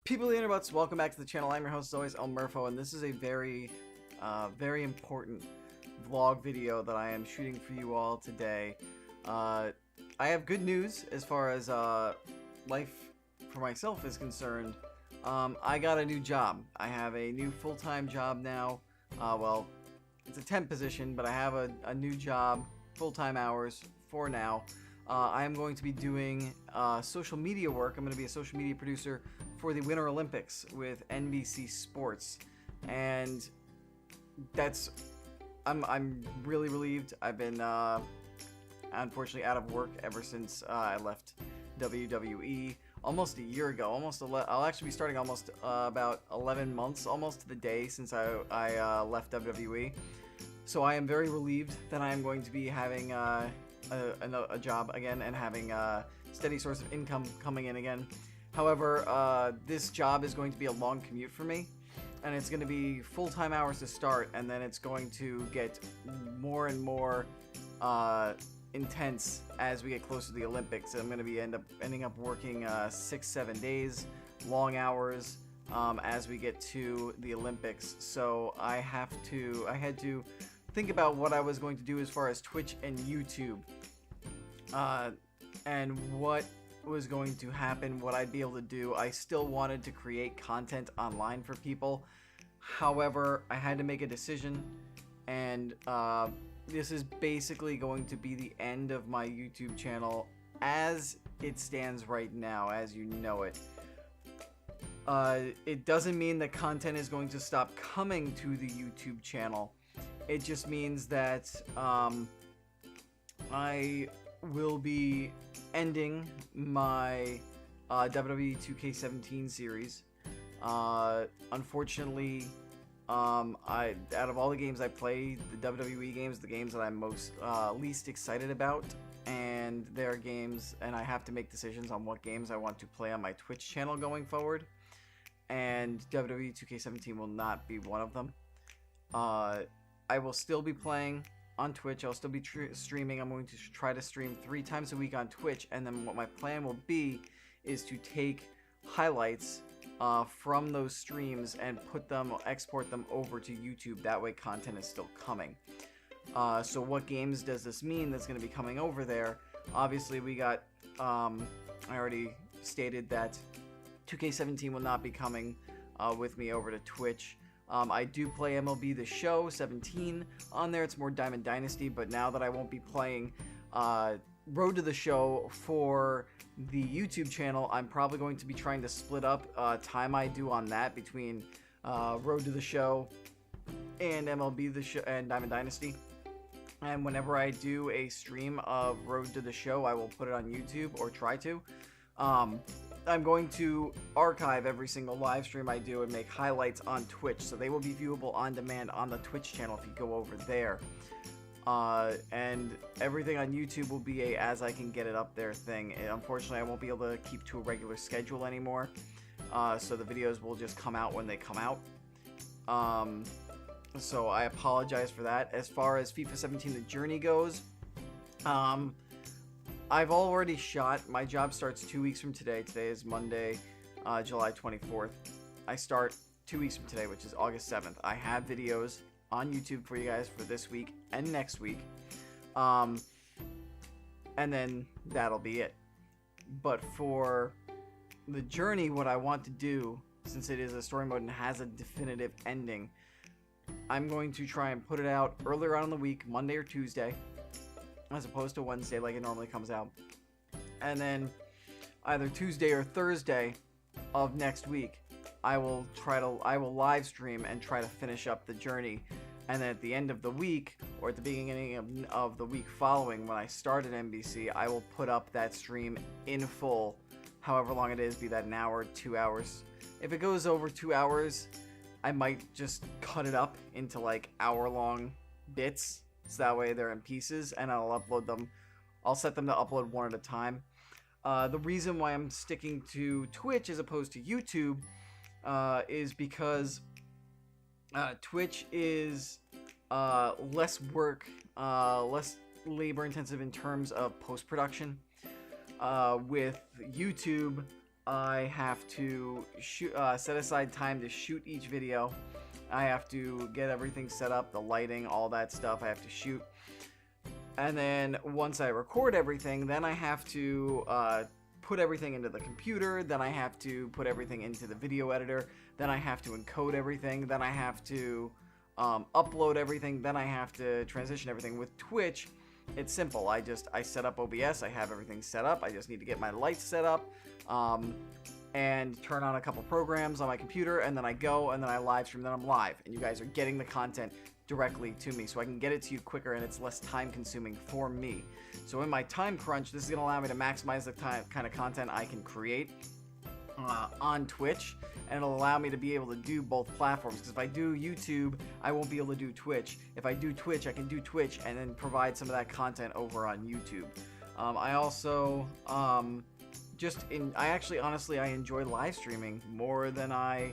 People of the internet, welcome back to the channel. I'm your host, as always, Murpho, and this is a very important vlog video that I am shooting for you all today. I have good news as far as life for myself is concerned. I got a new job. I have a new full-time job now. Well, it's a temp position, but I have a new job, full-time hours for now. I am going to be doing social media work. I'm going to be a social media producer for the Winter Olympics with NBC Sports, and I'm really relieved. I've been unfortunately out of work ever since I left WWE almost a year ago. I'll actually be starting almost about 11 months, almost to the day since I left WWE. So I am very relieved that I am going to be having a job again and having a steady source of income coming in again. However, this job is going to be a long commute for me, and it's going to be full-time hours to start, and then it's going to get more and more intense as we get closer to the Olympics. I'm going to be ending up working 6-7 days, long hours, as we get to the Olympics. So I had to think about what I was going to do as far as Twitch and YouTube, and what was going to happen, what I'd be able to do. I still wanted to create content online for people. However, I had to make a decision, and this is basically going to be the end of my YouTube channel as it stands right now, as you know it. It doesn't mean that content is going to stop coming to the YouTube channel. It just means that I will be ending my WWE 2K17 series. Unfortunately, out of all the games I play, the WWE games, the games that I'm most least excited about, and their games, and I have to make decisions on what games I want to play on my Twitch channel going forward, and WWE 2K17 will not be one of them. I will still be playing on Twitch. I'll still be streaming. I'm going to try to stream 3 times a week on Twitch, and then what my plan will be is to take highlights from those streams and export them over to YouTube. That way content is still coming. So what games does this mean that's going to be coming over there? Obviously we got, I already stated that 2K17 will not be coming with me over to Twitch. I do play MLB The Show 17 on there. It's more Diamond Dynasty, but now that I won't be playing Road to the Show for the YouTube channel, I'm probably going to be trying to split up time I do on that between Road to the Show and MLB The Show and Diamond Dynasty. And whenever I do a stream of Road to the Show, I will put it on YouTube, or try to. I'm going to archive every single live stream I do and make highlights on Twitch, so they will be viewable on demand on the Twitch channel if you go over there. And everything on YouTube will be a as I can get it up there thing. And unfortunately, I won't be able to keep to a regular schedule anymore, so the videos will just come out when they come out. So I apologize for that. As far as FIFA 17 The Journey goes, I've already shot. My job starts 2 weeks from today. Today is Monday, July 24th. I start 2 weeks from today, which is August 7th. I have videos on YouTube for you guys for this week and next week. And then that'll be it. But for the journey, what I want to do, since it is a story mode and has a definitive ending, I'm going to try and put it out earlier on in the week, Monday or Tuesday, as opposed to Wednesday like it normally comes out. And then either Tuesday or Thursday of next week, I will live stream and try to finish up the journey. And then at the end of the week, or at the beginning of the week following, when I start at NBC, I will put up that stream in full, however long it is, be that an hour, 2 hours. If it goes over 2 hours, I might just cut it up into like hour-long bits, so that way they're in pieces, and I'll upload them. I'll set them to upload one at a time. The reason why I'm sticking to Twitch as opposed to YouTube is because Twitch is less work, less labor intensive in terms of post-production. With YouTube, I have to set aside time to shoot each video. I have to get everything set up, the lighting, all that stuff. I have to shoot. And then once I record everything, then I have to put everything into the computer. Then I have to put everything into the video editor. Then I have to encode everything. Then I have to upload everything. Then I have to transition everything. With Twitch, it's simple. I set up OBS. I have everything set up. I just need to get my lights set up and turn on a couple programs on my computer, and then I go and then I live stream. Then I'm live, and you guys are getting the content directly to me, so I can get it to you quicker, and it's less time consuming for me. So in my time crunch, this is going to allow me to maximize the kind of content I can create on Twitch, and it'll allow me to be able to do both platforms, because if I do YouTube, I won't be able to do Twitch. If I do Twitch, I can do Twitch and then provide some of that content over on YouTube. I also honestly I enjoy live streaming more than I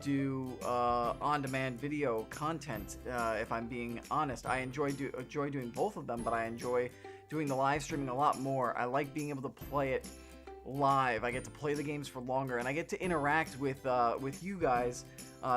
do on-demand video content. If I'm being honest, I enjoy doing both of them, but I enjoy doing the live streaming a lot more. I like being able to play it live. I get to play the games for longer, and I get to interact with you guys,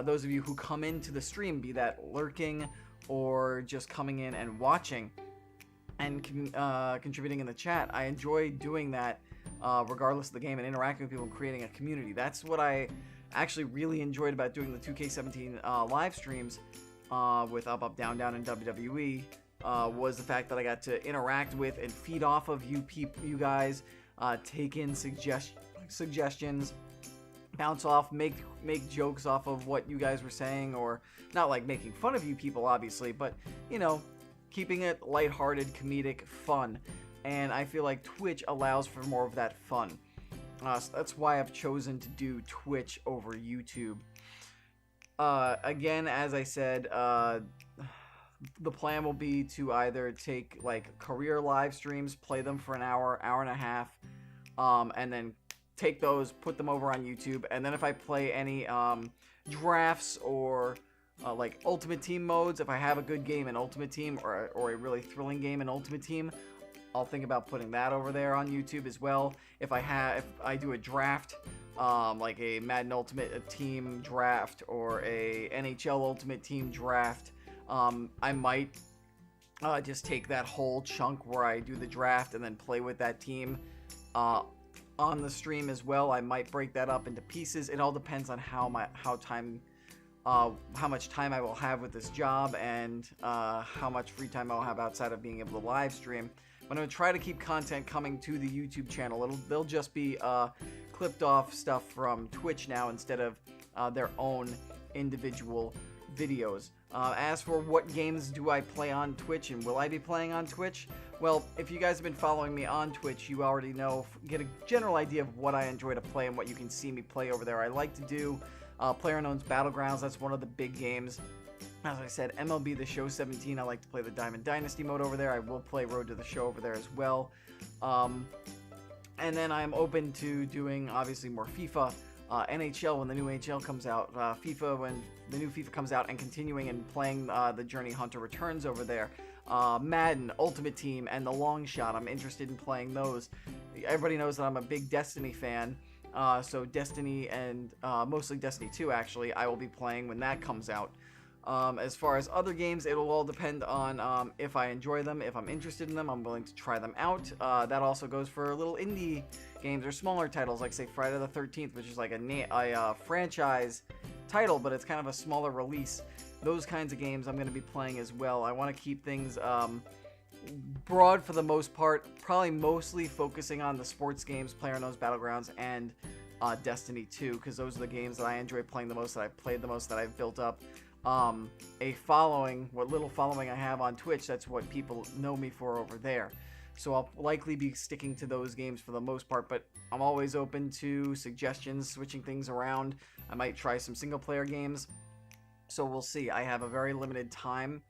those of you who come into the stream, be that lurking or just coming in and watching and contributing in the chat. I enjoy doing that regardless of the game, and interacting with people and creating a community. That's what I actually really enjoyed about doing the 2K17 live streams with Up Up Down Down and WWE, was the fact that I got to interact with and feed off of you guys, take in suggestions, bounce off, make jokes off of what you guys were saying, or not like making fun of you people obviously, but you know, keeping it lighthearted, comedic, fun. And I feel like Twitch allows for more of that fun. So that's why I've chosen to do Twitch over YouTube. Again, as I said, the plan will be to either take like career live streams, play them for an hour, hour and a half, and then take those, put them over on YouTube. And then if I play any drafts or like Ultimate Team modes, if I have a good game in Ultimate Team or a really thrilling game in Ultimate Team, I'll think about putting that over there on YouTube as well. If I do a draft, like a Madden Ultimate Team draft or a NHL Ultimate Team draft, I might just take that whole chunk where I do the draft and then play with that team on the stream as well. I might break that up into pieces. It all depends on how much time I will have with this job, and how much free time I'll have outside of being able to live stream. I'm going to try to keep content coming to the YouTube channel. They'll just be clipped off stuff from Twitch now instead of their own individual videos. As for what games do I play on Twitch and will I be playing on Twitch? Well, if you guys have been following me on Twitch, you already know, get a general idea of what I enjoy to play and what you can see me play over there. I like to do PlayerUnknown's Battlegrounds. That's one of the big games. As I said, MLB The Show 17, I like to play the Diamond Dynasty mode over there. I will play Road to the Show over there as well. And then I'm open to doing, obviously, more FIFA, NHL when the new NHL comes out, FIFA when the new FIFA comes out, and continuing and playing the Journey Hunter Returns over there. Madden, Ultimate Team, and the Long Shot. I'm interested in playing those. Everybody knows that I'm a big Destiny fan. So Destiny and mostly Destiny 2, actually, I will be playing when that comes out. As far as other games, it'll all depend on if I enjoy them. If I'm interested in them, I'm willing to try them out. That also goes for little indie games or smaller titles, like say Friday the 13th, which is like a franchise title, but it's kind of a smaller release. Those kinds of games I'm going to be playing as well. I want to keep things broad for the most part, probably mostly focusing on the sports games, PlayerUnknown's Battlegrounds, and Destiny 2, because those are the games that I enjoy playing the most, that I've played the most, that I've built up a following, what little following I have on Twitch. That's what people know me for over there. So I'll likely be sticking to those games for the most part, but I'm always open to suggestions, switching things around. I might try some single player games, so we'll see. I have a very limited time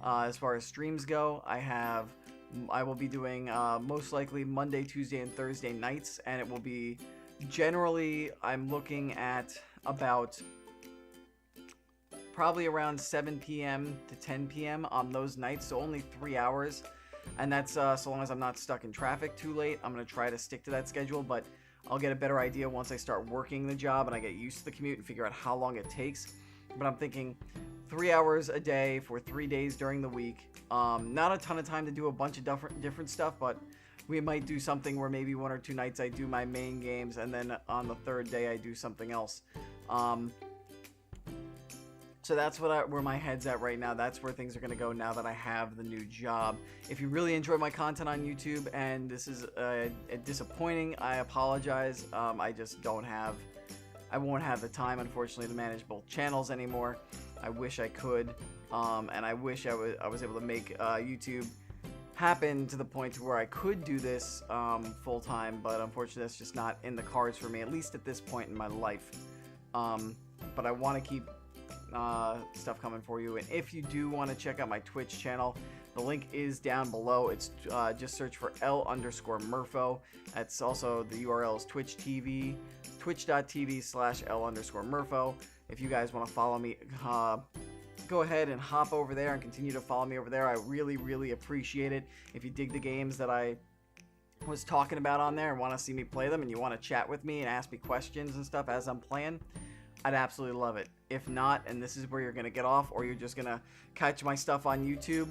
as far as streams go. I will be doing most likely Monday, Tuesday, and Thursday nights, and it will be generally, I'm looking at about probably around 7 p.m. to 10 p.m. on those nights, so only 3 hours, and that's so long as I'm not stuck in traffic too late. I'm going to try to stick to that schedule, but I'll get a better idea once I start working the job and I get used to the commute and figure out how long it takes. But I'm thinking 3 hours a day for 3 days during the week. Not a ton of time to do a bunch of different stuff, but we might do something where maybe 1 or 2 nights I do my main games, and then on the 3rd day I do something else. So that's where my head's at right now. That's where things are going to go now that I have the new job. If you really enjoy my content on YouTube and this is disappointing, I apologize. I just don't have... I won't have the time, unfortunately, to manage both channels anymore. I wish I could, and I wish I was able to make YouTube happen to the point to where I could do this full-time, but unfortunately that's just not in the cards for me, at least at this point in my life. But I want to keep stuff coming for you, and if you do want to check out my Twitch channel, the link is down below. It's just search for L_Murpho. That's also, the URL is twitch.tv/L_Murpho. If you guys want to follow me, go ahead and hop over there and continue to follow me over there. I really appreciate it. If you dig the games that I was talking about on there and want to see me play them, and you want to chat with me and ask me questions and stuff as I'm playing, I'd absolutely love it. If not, and this is where you're going to get off, or you're just going to catch my stuff on YouTube,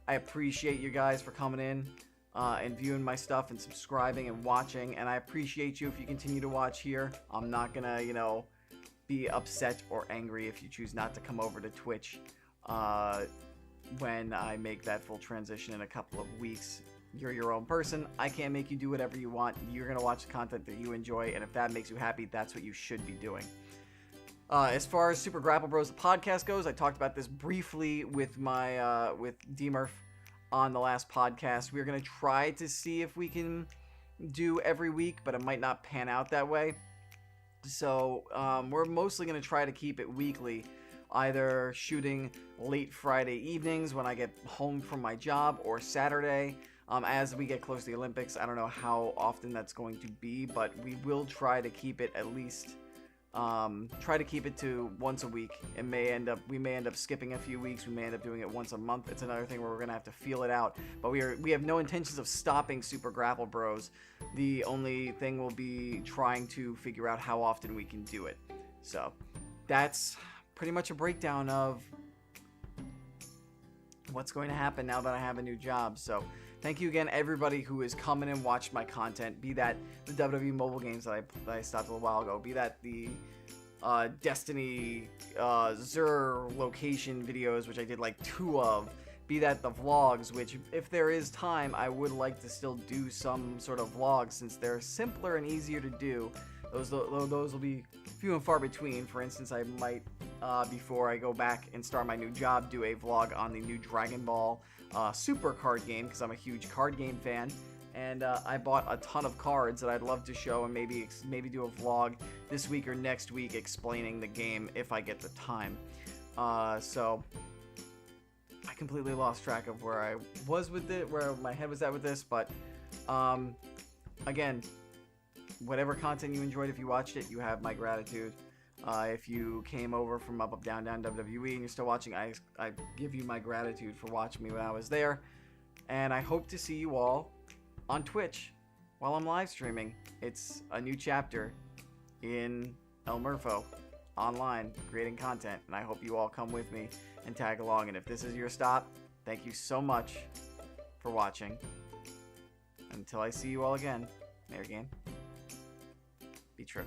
I appreciate you guys for coming in and viewing my stuff and subscribing and watching, and I appreciate you if you continue to watch here. I'm not going to, you know, be upset or angry if you choose not to come over to Twitch when I make that full transition in a couple of weeks. You're your own person. I can't make you do whatever you want. You're going to watch the content that you enjoy, and if that makes you happy, that's what you should be doing. As far as Super Grapple Bros, the podcast goes, I talked about this briefly with my with D-Murph on the last podcast. We're going to try to see if we can do every week, but it might not pan out that way. So we're mostly going to try to keep it weekly, either shooting late Friday evenings when I get home from my job, or Saturday as we get close to the Olympics. I don't know how often that's going to be, but we will try to keep it at least... try to keep it to once a week. We may end up skipping a few weeks. We may end up doing it once a month. It's another thing where we're gonna have to feel it out, but we have no intentions of stopping Super Grapple Bros. The only thing will be trying to figure out how often we can do it. So that's pretty much a breakdown of what's going to happen now that I have a new job. So thank you again, everybody who has come in and watched my content, be that the WWE mobile games that I stopped a little while ago, be that the Destiny Zur location videos, which I did like 2 of, be that the vlogs, which if there is time, I would like to still do some sort of vlogs, since they're simpler and easier to do. Those will be few and far between. For instance, I might, before I go back and start my new job, do a vlog on the new Dragon Ball Super card game, because I'm a huge card game fan, and I bought a ton of cards that I'd love to show, and maybe do a vlog this week or next week explaining the game if I get the time. So I completely lost track of where I was with it, where my head was at with this, but again, whatever content you enjoyed, if you watched it, you have my gratitude. If you came over from Up Up Down Down WWE and you're still watching, I give you my gratitude for watching me when I was there. And I hope to see you all on Twitch while I'm live streaming. It's a new chapter in El Murpho online, creating content, and I hope you all come with me and tag along. And if this is your stop, thank you so much for watching. Until I see you all again, may your game be true.